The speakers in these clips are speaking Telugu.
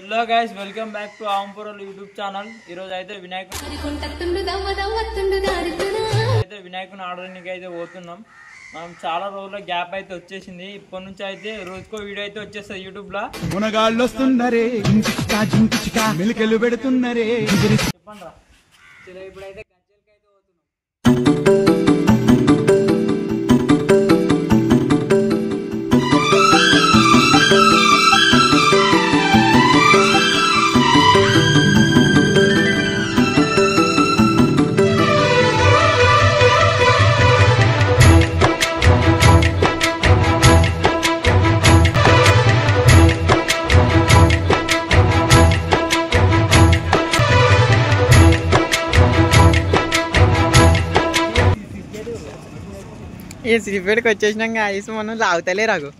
Hello guys, welcome back to ఆంపురల్ యూట్యూబ్ ఛానల్. ఈరోజు అయితే వినాయకుని ఆడడానికి అయితే పోతున్నాం. మనం చాలా రోజుల గ్యాప్ అయితే వచ్చేసింది. ఇప్పటి నుంచి అయితే రోజుకో వీడియో అయితే వచ్చేస్తుంది యూట్యూబ్ లో. మునగాళ్ళు వస్తున్నారే, మిలికెళ్ళు పెడుతున్నారే. చెప్పండి రా. ఇప్పుడైతే గజ్జలకి అయితే పోతున్నాం. ఈ శ్రీపేటకి వచ్చేసినాక ఐస్ మనం లాగుతలే రాగు.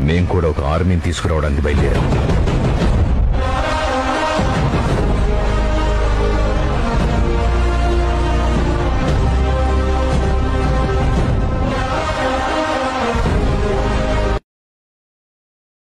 మేము కూడా ఒక ఆర్మీని తీసుకురావడానికి బయలుదేరాం.